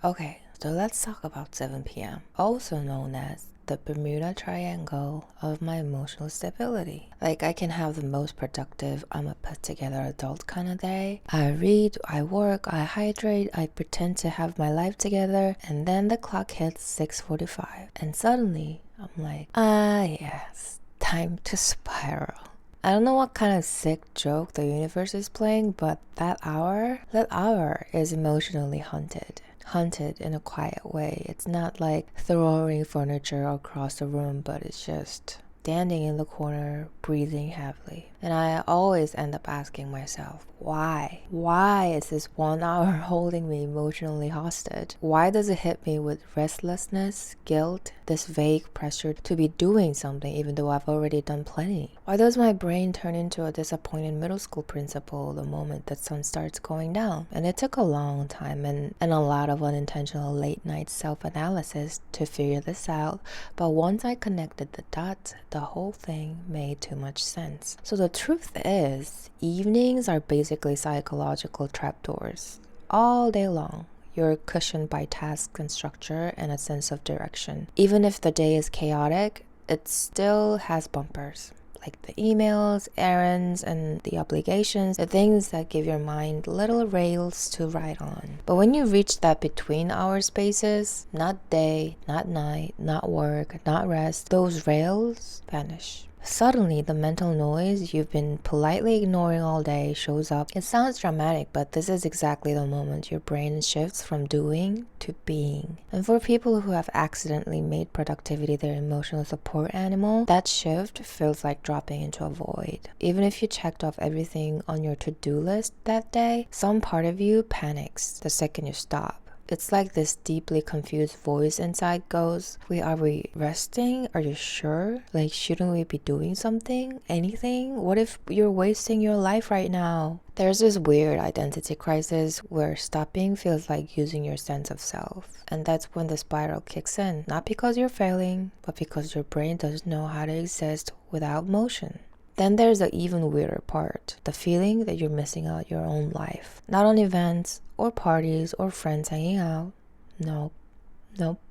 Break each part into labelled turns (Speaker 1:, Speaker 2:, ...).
Speaker 1: Okay, so let's talk about 7 p.m., also known as the Bermuda Triangle of my emotional stability. Like, I can have the most productive, I'm a put together adult kind of day. I read, I work, I hydrate, I pretend to have my life together, and then the clock hits 6:45, and suddenly I'm like, yes, time to spiral. I don't know what kind of sick joke the universe is playing, but that hour is emotionally haunted. Haunted in a quiet way. It's not like throwing furniture across the room, but it's just standing in the corner, breathing heavily. And I always end up asking myself, why? Why is this 1 hour holding me emotionally hostage? Why does it hit me with restlessness, guilt, this vague pressure to be doing something even though I've already done plenty? Why does my brain turn into a disappointed middle school principal the moment the sun starts going down? And it took a long time and a lot of unintentional late night self-analysis to figure this out, but once I connected the dots, the whole thing made too much sense. So the truth is, evenings are basically psychological trapdoors. All day long, you're cushioned by tasks and structure and a sense of direction. Even if the day is chaotic, it still has bumpers. Like the emails, errands, and the obligations, the things that give your mind little rails to ride on. But when you reach that between hour spaces, not day, not night, not work, not rest, those rails vanish. Suddenly, the mental noise you've been politely ignoring all day shows up. It sounds dramatic, but this is exactly the moment your brain shifts from doing to being. And for people who have accidentally made productivity their emotional support animal, that shift feels like dropping into a void. Even if you checked off everything on your to-do list that day, some part of you panics the second you stop. It's like this deeply confused voice inside goes, wait, are we resting? Are you sure? Like, shouldn't we be doing something? Anything? What if you're wasting your life right now? There's this weird identity crisis where stopping feels like using your sense of self. And that's when the spiral kicks in. Not because you're failing, but because your brain doesn't know how to exist without motion. Then there's the even weirder part, the feeling that you're missing out your own life. Not on events or parties or friends hanging out. Nope.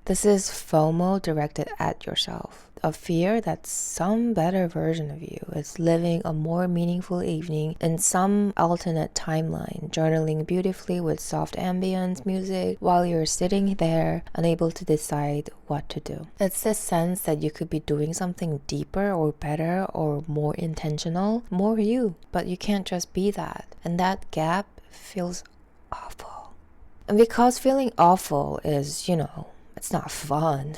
Speaker 1: This is FOMO directed at yourself. A fear that some better version of you is living a more meaningful evening in some alternate timeline, journaling beautifully with soft ambience music while you're sitting there unable to decide what to do. It's this sense that you could be doing something deeper or better or more intentional, more you, but you can't just be that. And that gap feels awful. And because feeling awful is, it's not fun.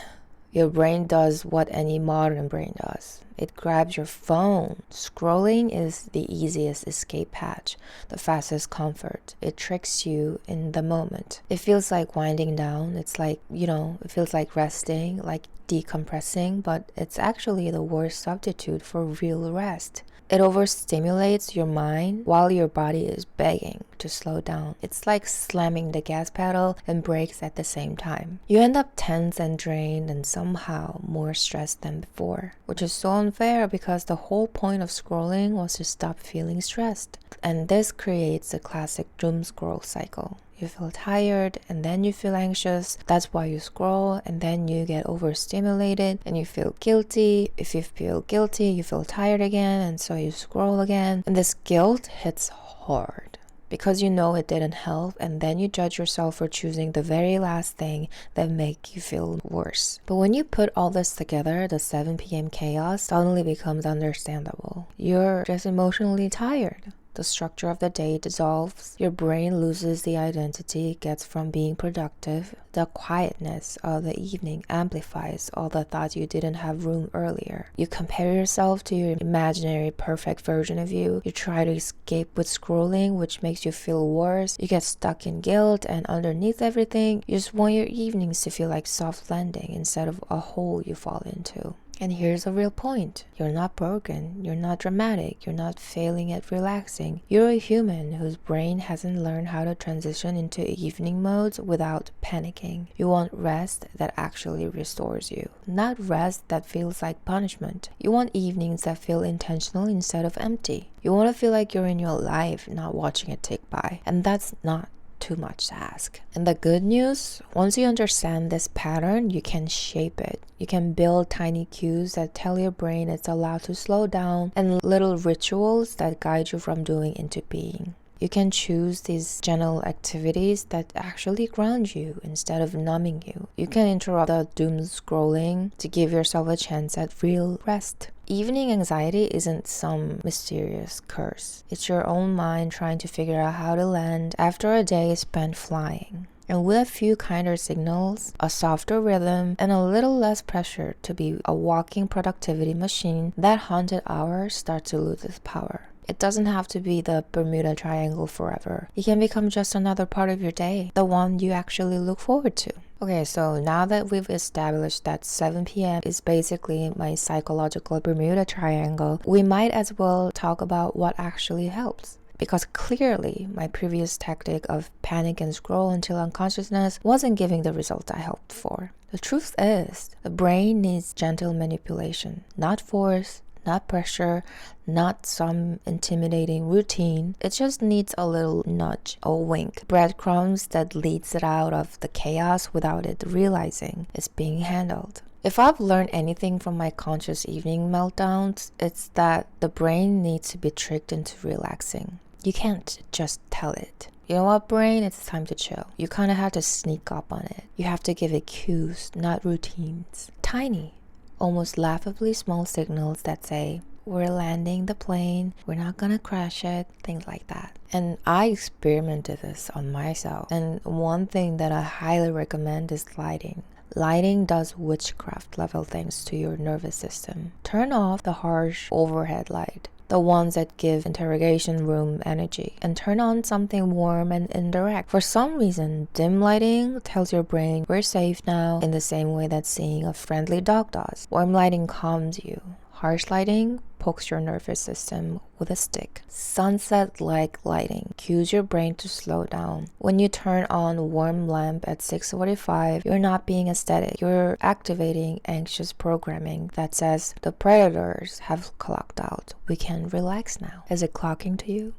Speaker 1: Your brain does what any modern brain does. It grabs your phone. Scrolling is the easiest escape hatch, the fastest comfort. It tricks you in the moment. It feels like winding down. It's like, it feels like resting, like decompressing, but it's actually the worst substitute for real rest. It overstimulates your mind while your body is begging to slow down. It's like slamming the gas pedal and brakes at the same time. You end up tense and drained and somehow more stressed than before, which is so unfair because the whole point of scrolling was to stop feeling stressed. And this creates a classic doom scroll cycle. You feel tired and then you feel anxious. That's why you scroll and then you get overstimulated and you feel guilty. If you feel guilty, you feel tired again and so you scroll again. And this guilt hits hard because you know it didn't help, and then you judge yourself for choosing the very last thing that make you feel worse. But when you put all this together, the 7 p.m. chaos suddenly becomes understandable. You're just emotionally tired. The structure of the day dissolves. Your brain loses the identity it gets from being productive. The quietness of the evening amplifies all the thoughts you didn't have room earlier. You compare yourself to your imaginary perfect version of you. You try to escape with scrolling, which makes you feel worse. You get stuck in guilt, and underneath everything, you just want your evenings to feel like soft landing instead of a hole you fall into. And here's a real point. You're not broken. You're not dramatic. You're not failing at relaxing. You're a human whose brain hasn't learned how to transition into evening modes without panicking. You want rest that actually restores you, not rest that feels like punishment. You want evenings that feel intentional instead of empty. You want to feel like you're in your life, not watching it tick by. And that's not too much to ask. And the good news, once you understand this pattern, you can shape it. You can build tiny cues that tell your brain it's allowed to slow down, and little rituals that guide you from doing into being. You can choose these gentle activities that actually ground you instead of numbing you. You can interrupt the doom scrolling to give yourself a chance at real rest. Evening anxiety isn't some mysterious curse. It's your own mind trying to figure out how to land after a day spent flying. And with a few kinder signals, a softer rhythm, and a little less pressure to be a walking productivity machine, that haunted hour starts to lose its power. It doesn't have to be the Bermuda Triangle forever. It can become just another part of your day, the one you actually look forward to. Okay, so now that we've established that 7 p.m. is basically my psychological Bermuda Triangle, we might as well talk about what actually helps. Because clearly, my previous tactic of panic and scroll until unconsciousness wasn't giving the result I hoped for. The truth is, the brain needs gentle manipulation, not force, not pressure, not some intimidating routine. It just needs a little nudge, a wink, breadcrumbs that leads it out of the chaos without it realizing it's being handled. If I've learned anything from my conscious evening meltdowns, it's that the brain needs to be tricked into relaxing. You can't just tell it. You know what, brain? It's time to chill. You kind of have to sneak up on it. You have to give it cues, not routines. Tiny, almost laughably small signals that say, we're landing the plane, we're not gonna crash it, things like that. And I experimented this on myself. And one thing that I highly recommend is lighting. Lighting does witchcraft level things to your nervous system. Turn off the harsh overhead light, the ones that give interrogation room energy, and turn on something warm and indirect. For some reason, dim lighting tells your brain we're safe now, in the same way that seeing a friendly dog does. Warm lighting calms you. Harsh lighting pokes your nervous system with a stick. Sunset-like lighting cues your brain to slow down. When you turn on a warm lamp at 6:45, you're not being aesthetic. You're activating anxious programming that says the predators have clocked out. We can relax now. Is it clocking to you?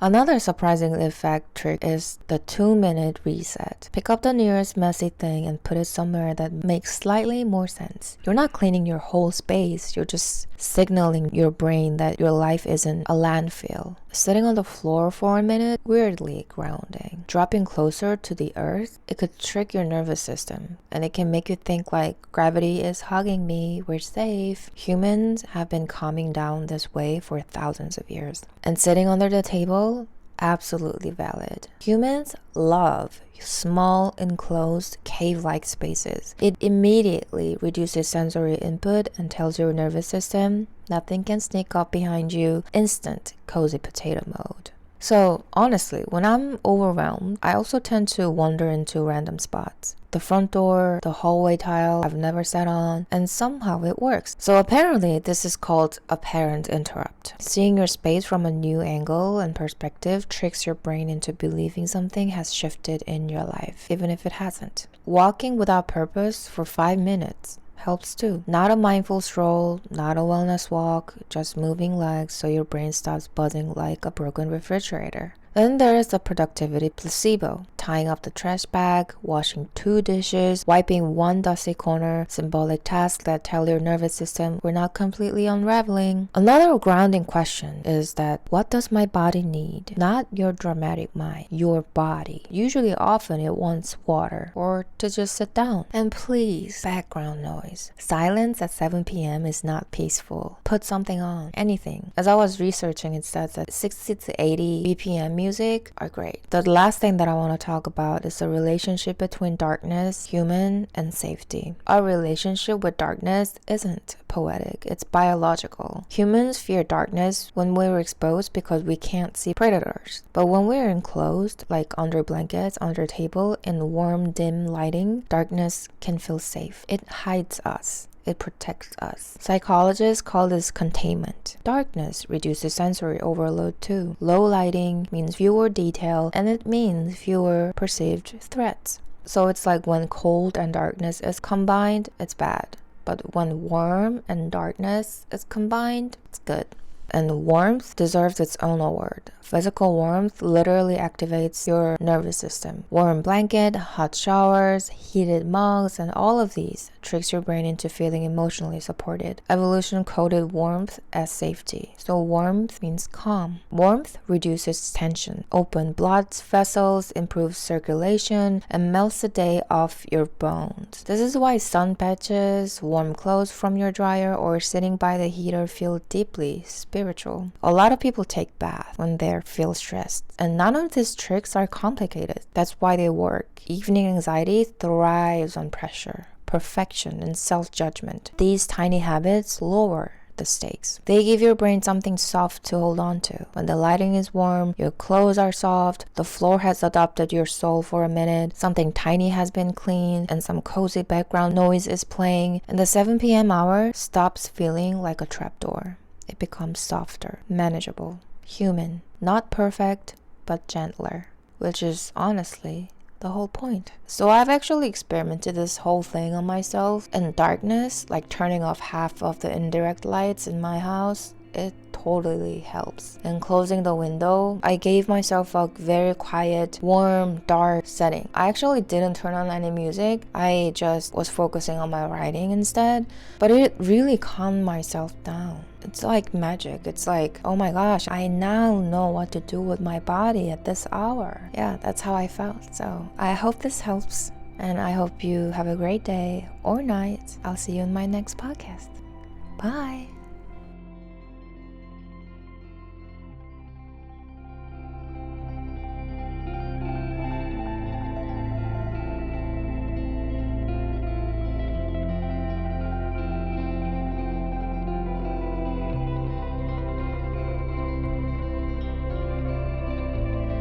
Speaker 1: Another surprising effect trick is the 2-minute reset. Pick up the nearest messy thing and put it somewhere that makes slightly more sense. You're not cleaning your whole space, you're just signaling your brain that your life isn't a landfill. Sitting on the floor for a minute, weirdly grounding. Dropping closer to the earth, it could trick your nervous system, and it can make you think like, gravity is hugging me, we're safe. Humans have been calming down this way for thousands of years. And sitting under the table, absolutely valid. Humans love small, enclosed, cave-like spaces. It immediately reduces sensory input and tells your nervous system nothing can sneak up behind you. Instant cozy potato mode. So honestly, when I'm overwhelmed, I also tend to wander into random spots. The front door, the hallway tile I've never sat on, and somehow it works. So apparently this is called apparent interrupt. Seeing your space from a new angle and perspective tricks your brain into believing something has shifted in your life, even if it hasn't. Walking without purpose for 5 minutes helps too. Not a mindful stroll, not a wellness walk, just moving legs so your brain stops buzzing like a broken refrigerator. Then there is the productivity placebo. Tying up the trash bag, washing 2 dishes, wiping 1 dusty corner, symbolic tasks that tell your nervous system we're not completely unraveling. Another grounding question is that what does my body need? Not your dramatic mind, your body. Usually often it wants water or to just sit down. And please, background noise. Silence at 7 p.m. is not peaceful. Put something on, anything. As I was researching, it says that 60 to 80 BPM music are great. The last thing that I want to talk about is the relationship between darkness, human, and safety. Our relationship with darkness isn't poetic, it's biological. Humans fear darkness when we're exposed because we can't see predators. But when we're enclosed, like under blankets, under a table, in warm, dim lighting, darkness can feel safe. It hides us. It protects us. Psychologists call this containment. Darkness reduces sensory overload too. Low lighting means fewer detail, and it means fewer perceived threats. So it's like when cold and darkness is combined, it's bad. But when warm and darkness is combined, it's good. and warmth deserves its own award. Physical warmth literally activates your nervous system. Warm blanket, hot showers, heated mugs, and all of these tricks your brain into feeling emotionally supported. Evolution coded warmth as safety. So warmth means calm. Warmth reduces tension, opens blood vessels, improves circulation, and melts the day off your bones. This is why sun patches, warm clothes from your dryer, or sitting by the heater feel deeply spiritual. A lot of people take baths when they feel stressed, and none of these tricks are complicated. That's why they work. Evening anxiety thrives on pressure, perfection, and self-judgment. These tiny habits lower the stakes. They give your brain something soft to hold on to. When the lighting is warm, your clothes are soft, the floor has adopted your soul for a minute, something tiny has been cleaned, and some cozy background noise is playing, and the 7 p.m. hour stops feeling like a trapdoor. It becomes softer, manageable, human, not perfect, but gentler, which is honestly the whole point. So I've actually experimented this whole thing on myself. In darkness, like turning off half of the indirect lights in my house, it totally helps. And closing the window, I gave myself a very quiet, warm, dark setting. I actually didn't turn on any music. I just was focusing on my writing instead. But it really calmed myself down. It's like magic. It's like, oh my gosh, I now know what to do with my body at this hour. Yeah, that's how I felt. So I hope this helps. And I hope you have a great day or night. I'll see you in my next podcast. Bye.